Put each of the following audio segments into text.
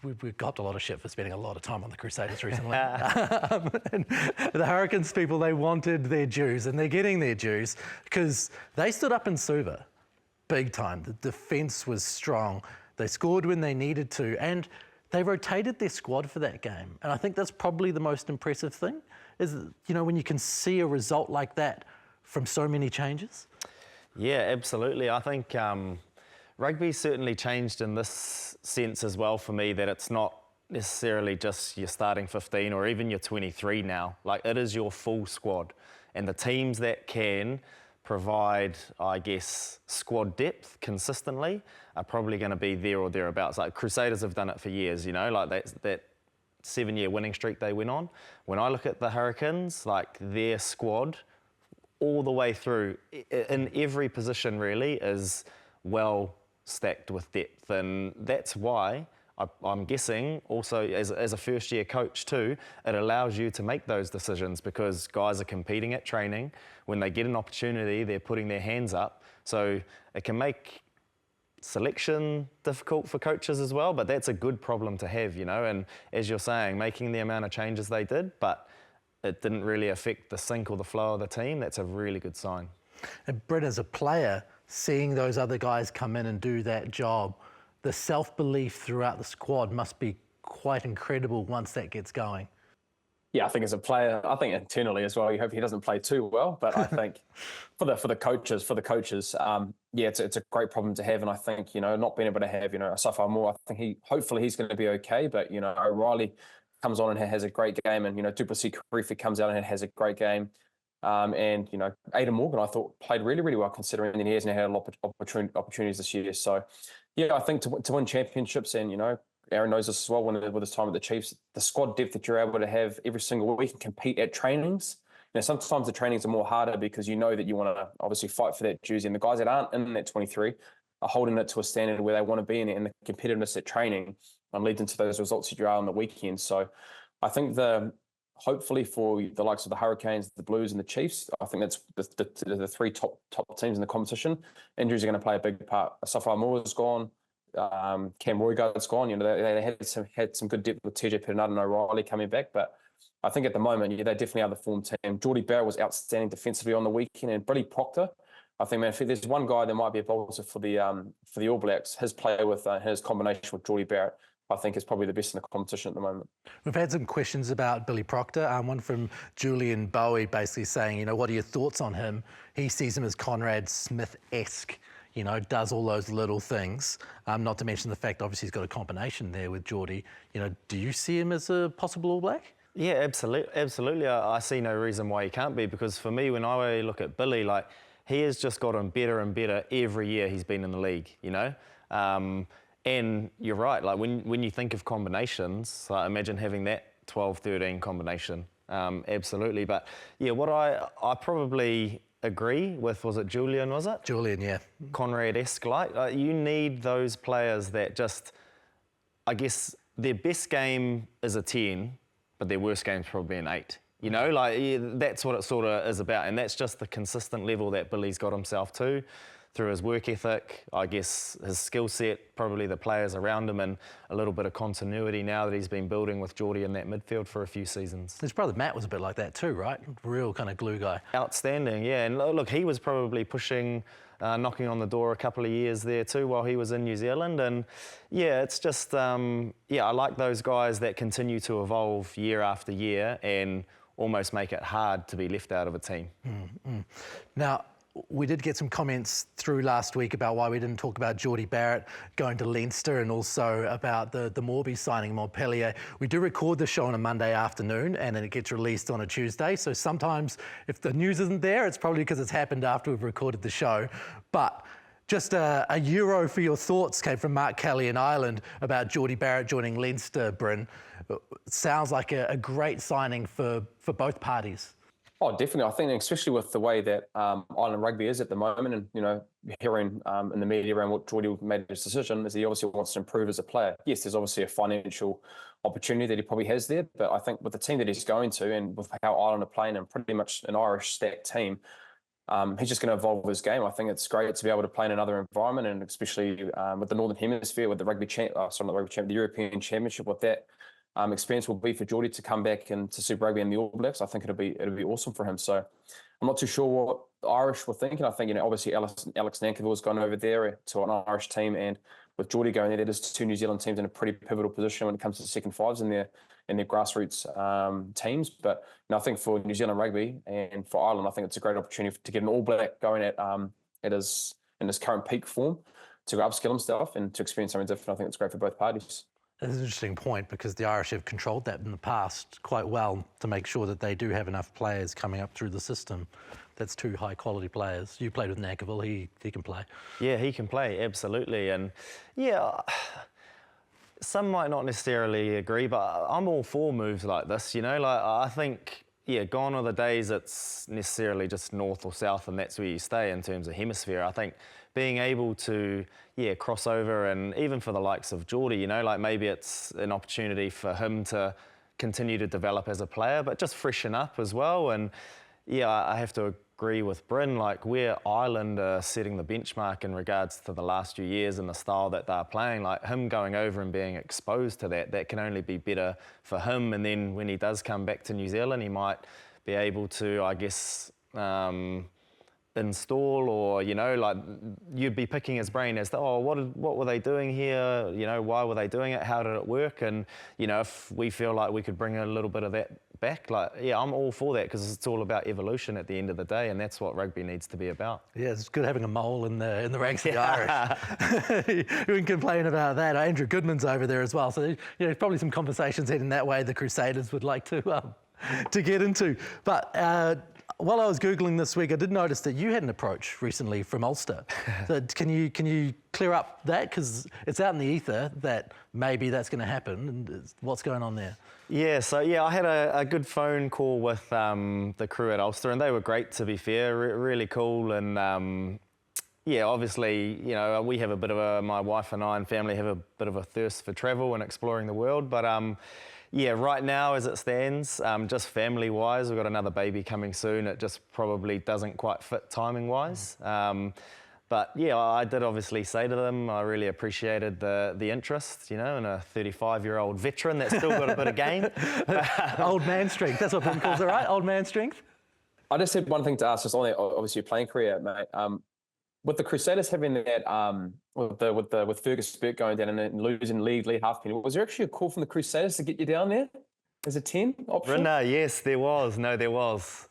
we've got a lot of shit for spending a lot of time on the Crusaders recently. And the Hurricanes people, they wanted their dues, and they're getting their dues because they stood up in Suva big time. The defence was strong. They scored when they needed to, and they rotated their squad for that game. And I think that's probably the most impressive thing, is, you know, when you can see a result like that from so many changes. Yeah, absolutely. I think rugby's certainly changed in this sense as well for me, that it's not necessarily just your starting 15 or even your 23 now. Like, it is your full squad. And the teams that can provide, I guess, squad depth consistently are probably going to be there or thereabouts. Like, Crusaders have done it for years, you know, like that 7-year winning streak they went on. When I look at the Hurricanes, like, their squad all the way through, in every position really, is well stacked with depth. And that's why I'm guessing also as a first-year coach too, it allows you to make those decisions because guys are competing at training. When they get an opportunity, they're putting their hands up. So it can make selection difficult for coaches as well, but that's a good problem to have, you know. And as you're saying, making the amount of changes they did, but it didn't really affect the sync or the flow of the team, that's a really good sign. And Brett, as a player, seeing those other guys come in and do that job, the self-belief throughout the squad must be quite incredible once that gets going. Yeah, I think as a player, I think internally as well, you hope he doesn't play too well. But I think for the coaches, yeah, it's a great problem to have. And I think, you know, not being able to have, you know, Asafa Moore, I think hopefully he's going to be okay. But, you know, O'Reilly comes on and has a great game, and, you know, Duplessis Karifi comes out and has a great game. And, you know, Aidan Morgan, I thought, played really, really well considering that he hasn't had a lot of opportunities this year. So, yeah, I think to win championships, and, you know, Aaron knows this as well with his time at the Chiefs, the squad depth that you're able to have every single week and compete at trainings. You know, sometimes the trainings are more harder because you know that you want to obviously fight for that jersey. And the guys that aren't in that 23 are holding it to a standard where they want to be in it, and the competitiveness at training leads into those results that you are on the weekend. So I think hopefully for the likes of the Hurricanes, the Blues and the Chiefs, I think that's the three top teams in the competition. Injuries are going to play a big part. Asafa Moore's gone. Cam Roygaard's gone. You know, they had some good depth with TJ Perenara and O'Reilly coming back, but I think at the moment, yeah, they definitely are the form team. Jordie Barrett was outstanding defensively on the weekend, and Billy Proctor, I think, man, if there's one guy that might be a bolster for the All Blacks, his play with his combination with Jordie Barrett, I think is probably the best in the competition at the moment. We've had some questions about Billy Proctor. One from Julian Bowie basically saying, you know, what are your thoughts on him? He sees him as Conrad Smith-esque, you know, does all those little things. Not to mention the fact, obviously, he's got a combination there with Jordie. You know, do you see him as a possible All Black? Yeah, absolutely. I see no reason why he can't be, because for me, when I look at Billy, like, he has just gotten better and better every year he's been in the league, you know? And you're right, like, when you think of combinations, like, imagine having that 12-13 combination. Absolutely. But yeah, what I probably agree with, was it Julian, was it? Julian, yeah. Conrad-esque, like, you need those players that just, I guess, their best game is a 10, but their worst game is probably an 8. You know, like, yeah, that's what it sort of is about. And that's just the consistent level that Billy's got himself to, through his work ethic, I guess his skill set, probably the players around him, and a little bit of continuity now that he's been building with Jordie in that midfield for a few seasons. His brother Matt was a bit like that too, right? Real kind of glue guy. Outstanding, yeah. And look, he was probably pushing, knocking on the door a couple of years there too while he was in New Zealand. And yeah, it's just, yeah, I like those guys that continue to evolve year after year and almost make it hard to be left out of a team. Now, we did get some comments through last week about why we didn't talk about Jordie Barrett going to Leinster, and also about the Morby signing Montpellier. We do record the show on a Monday afternoon, and then it gets released on a Tuesday. So sometimes if the news isn't there, it's probably because it's happened after we've recorded the show. But just a euro for your thoughts came from Mark Kelly in Ireland about Jordie Barrett joining Leinster, Bryn. Sounds like a great signing for both parties. Oh, definitely. I think, especially with the way that Ireland rugby is at the moment, and, you know, hearing in the media around what Jordie made his decision, is he obviously wants to improve as a player. Yes, there's obviously a financial opportunity that he probably has there, but I think with the team that he's going to, and with how Ireland are playing, and pretty much an Irish stacked team, he's just going to evolve his game. I think it's great to be able to play in another environment, and especially with the Northern Hemisphere, with the the European Championship, what that experience will be for Jordie to come back into Super Rugby and the All Blacks. I think it'll be awesome for him. So I'm not too sure what the Irish were thinking. I think, obviously Alex Nankivell's gone over there to an Irish team, and with Jordie going there, that is two New Zealand teams in a pretty pivotal position when it comes to second fives in their grassroots teams. But I think for New Zealand rugby and for Ireland, I think it's a great opportunity to get an All Black going in his current peak form, to upskill himself and to experience something different. I think it's great for both parties. That's an interesting point, because the Irish have controlled that in the past quite well to make sure that they do have enough players coming up through the system. That's two high-quality players. You played with Nankivell, he can play. Yeah, he can play, absolutely. And yeah, some might not necessarily agree, but I'm all for moves like this, Like, I think, gone are the days it's necessarily just north or south and that's where you stay in terms of hemisphere. I think being able to, cross over, and even for the likes of Jordie, like maybe it's an opportunity for him to continue to develop as a player, but just freshen up as well. And I have to agree with Bryn, like where Ireland are setting the benchmark in regards to the last few years and the style that they're playing, like him going over and being exposed to that can only be better for him. And then when he does come back to New Zealand, he might be able to, I guess, install, or like you'd be picking his brain as to, what were they doing here, why were they doing it, how did it work? And if we feel like we could bring a little bit of that back, I'm all for that, because it's all about evolution at the end of the day, and that's what rugby needs to be about. Yeah, it's good having a mole in the ranks of the Irish. We can complain about that. Andrew Goodman's over there as well, so probably some conversations heading that way the Crusaders would like to get into. But while I was Googling this week, I did notice that you had an approach recently from Ulster. So can you clear up that? Because it's out in the ether that maybe that's going to happen. And what's going on there? So I had a good phone call with the crew at Ulster, and they were great, to be fair, really cool. And obviously, we have a bit of my wife and I and family have a bit of a thirst for travel and exploring the world. But right now, as it stands, just family-wise, we've got another baby coming soon. It just probably doesn't quite fit timing-wise. But I did obviously say to them, I really appreciated the interest, in a 35-year-old veteran that's still got a bit of game. Old man strength, that's what Ben calls it, right? Old man strength? I just had one thing to ask, just on obviously your playing career, mate. With the Crusaders having that, with Fergus Burke going down and losing lead half penny, was there actually a call from the Crusaders to get you down there as a 10 option? Yes, there was. No, there was.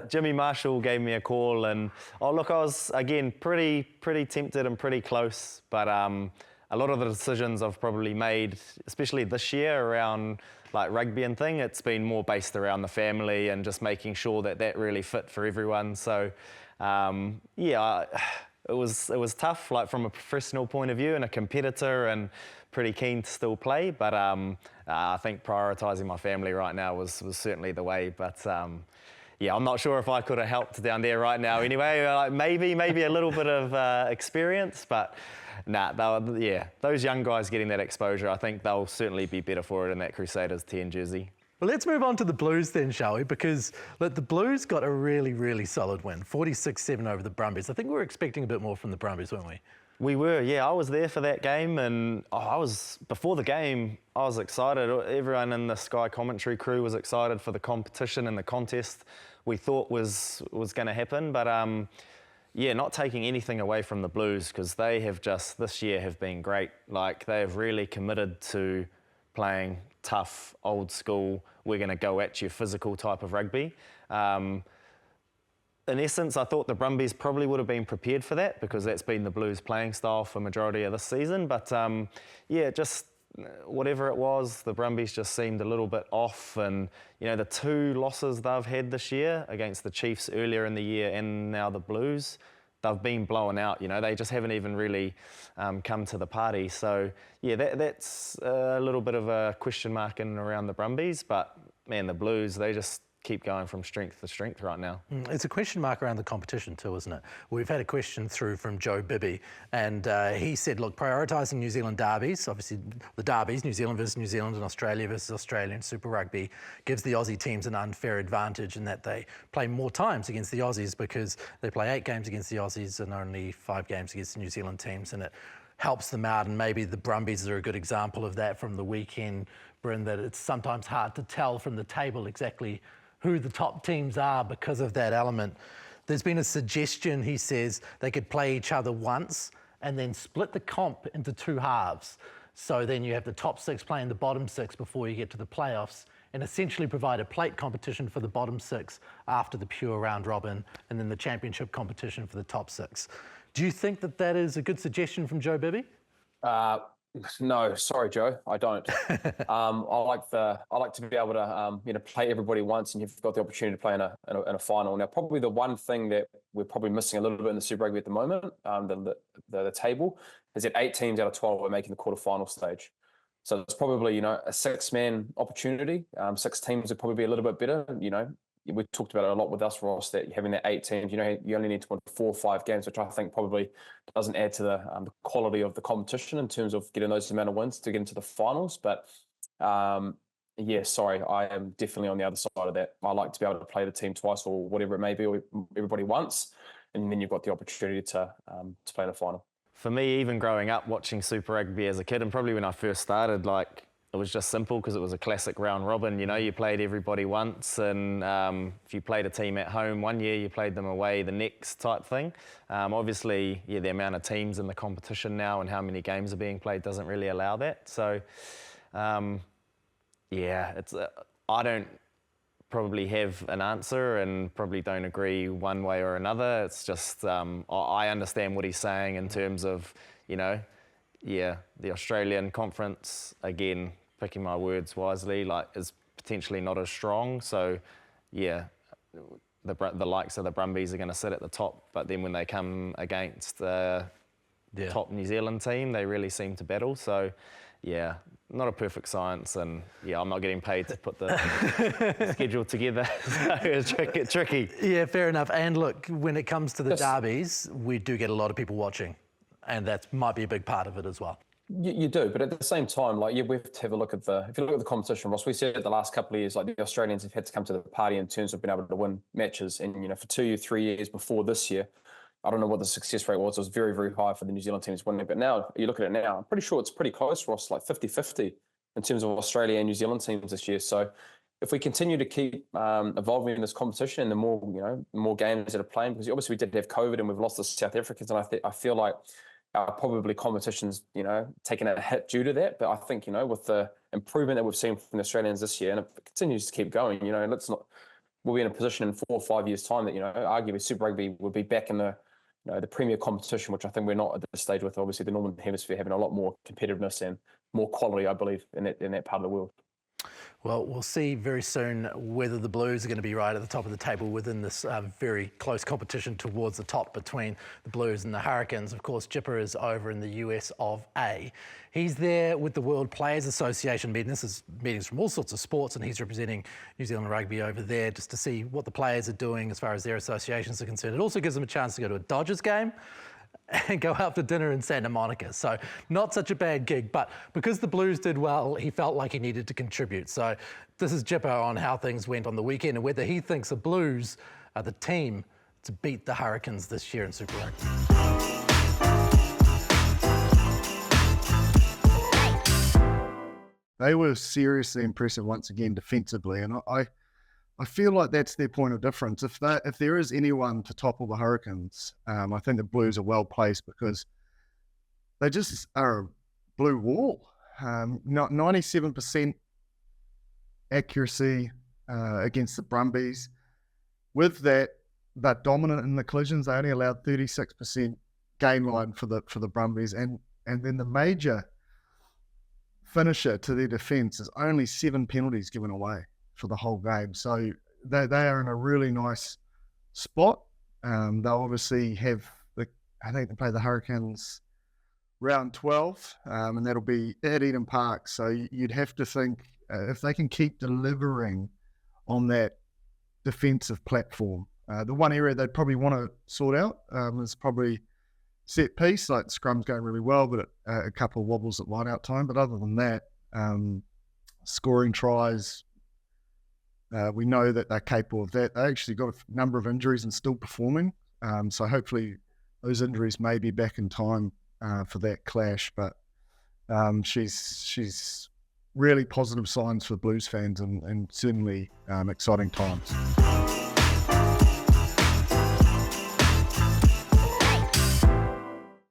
Jimmy Marshall gave me a call, and I was again pretty tempted and pretty close, but a lot of the decisions I've probably made, especially this year around like rugby and thing, it's been more based around the family and just making sure that really fit for everyone. So. It was tough, like from a professional point of view and a competitor, and pretty keen to still play. But I think prioritising my family right now was certainly the way. But I'm not sure if I could have helped down there right now. Anyway, maybe a little bit of experience, but those young guys getting that exposure, I think they'll certainly be better for it in that Crusaders 10 jersey. Well, let's move on to the Blues then, shall we? Because look, the Blues got a really, really solid win, 46-7 over the Brumbies. I think we were expecting a bit more from the Brumbies, weren't we? We were, I was there for that game, and before the game, I was excited. Everyone in the Sky commentary crew was excited for the competition and the contest we thought was going to happen. But not taking anything away from the Blues, because they have just this year have been great. Like, they have really committed to playing tough, old school, we're going to go at you physical type of rugby. In essence, I thought the Brumbies probably would have been prepared for that, because that's been the Blues playing style for majority of this season. But just whatever it was, the Brumbies just seemed a little bit off. And the two losses they've had this year against the Chiefs earlier in the year and now the Blues, they've been blown out. They just haven't even really come to the party. So that's a little bit of a question mark in and around the Brumbies. But man, the Blues, they just keep going from strength to strength right now. It's a question mark around the competition too, isn't it? We've had a question through from Joe Bibby, and he said, look, prioritising New Zealand derbies, obviously the derbies, New Zealand versus New Zealand and Australia versus Australia in Super Rugby, gives the Aussie teams an unfair advantage in that they play more times against the Aussies because they play 8 games against the Aussies and only 5 games against the New Zealand teams, and it helps them out. And maybe the Brumbies are a good example of that from the weekend, Bryn, that it's sometimes hard to tell from the table exactly who the top teams are because of that element. There's been a suggestion, he says, they could play each other once and then split the comp into 2 halves. So then you have the top 6 playing the bottom 6 before you get to the playoffs, and essentially provide a plate competition for the bottom 6 after the pure round robin, and then the championship competition for the top 6. Do you think that that is a good suggestion from Joe Bibby? No, sorry, Joe, I don't. I like to be able to play everybody once, and you've got the opportunity to play in a final. Now, probably the one thing that we're probably missing a little bit in the Super Rugby at the moment, the table, is that 8 teams out of 12 are making the quarterfinal stage. So it's probably a 6-man opportunity. 6 teams would probably be a little bit better. We talked about it a lot with us, Ross, that having that 8 teams, you only need to win 4 or 5 games, which I think probably doesn't add to the quality of the competition in terms of getting those amount of wins to get into the finals. But sorry, I am definitely on the other side of that. I like to be able to play the team twice or whatever it may be, or everybody once, and then you've got the opportunity to play in the final. For me, even growing up watching Super Rugby as a kid, and probably when I first started, it was just simple because it was a classic round robin. You played everybody once, and if you played a team at home one year, you played them away the next type thing. Obviously, the amount of teams in the competition now and how many games are being played doesn't really allow that. So, I don't probably have an answer and probably don't agree one way or another. It's just I understand what he's saying in terms of, the Australian conference, again, picking my words wisely, is potentially not as strong. So, the likes of the Brumbies are going to sit at the top, but then when they come against the top New Zealand team, they really seem to battle. So, not a perfect science, and I'm not getting paid to put the schedule together. So it's tricky. Yeah, fair enough. And look, when it comes to the derbies, we do get a lot of people watching, and that might be a big part of it as well. You do, but at the same time, we have to have a look at if you look at the competition, Ross, we said the last couple of years, the Australians have had to come to the party in terms of being able to win matches. And, for 2 or 3 years before this year, I don't know what the success rate was. It was very, very high for the New Zealand teams winning. But now, you look at it now, I'm pretty sure it's pretty close, Ross, 50-50 in terms of Australia and New Zealand teams this year. So if we continue to keep evolving in this competition, and the more games that are playing, because obviously we did have COVID and we've lost the South Africans, and I feel like probably competition's, taking a hit due to that. But I think, with the improvement that we've seen from the Australians this year, and if it continues to keep going, we'll be in a position in 4 or 5 years' time that, arguably Super Rugby will be back in the premier competition, which I think we're not at this stage with, obviously, the Northern Hemisphere having a lot more competitiveness and more quality, I believe, in that part of the world. Well, we'll see very soon whether the Blues are going to be right at the top of the table within this very close competition towards the top between the Blues and the Hurricanes. Of course, Jipper is over in the US of A. He's there with the World Players Association meeting. This is meetings from all sorts of sports, and he's representing New Zealand Rugby over there just to see what the players are doing as far as their associations are concerned. It also gives them a chance to go to a Dodgers game and go out for dinner in Santa Monica. So not such a bad gig, but because the Blues did well, he felt like he needed to contribute. So this is Jipper on how things went on the weekend and whether he thinks the Blues are the team to beat the Hurricanes this year in Super Rugby. They were seriously impressive once again defensively, and I feel like that's their point of difference. If there is anyone to topple the Hurricanes, I think the Blues are well placed because they just are a blue wall. 97% accuracy against the Brumbies. With that, they're dominant in the collisions. They only allowed 36% gain line for the Brumbies, and then the major finisher to their defence is only 7 penalties given away for the whole game. So they are in a really nice spot. They'll obviously have I think they play the Hurricanes round 12, and that'll be at Eden Park. So you'd have to think if they can keep delivering on that defensive platform. The one area they'd probably want to sort out is probably set piece. Like scrum's going really well, but a couple of wobbles at line out time. But other than that, scoring tries, we know that they're capable of that. They actually got a number of injuries and still performing. So hopefully those injuries may be back in time for that clash. But she's really positive signs for Blues fans and certainly exciting times.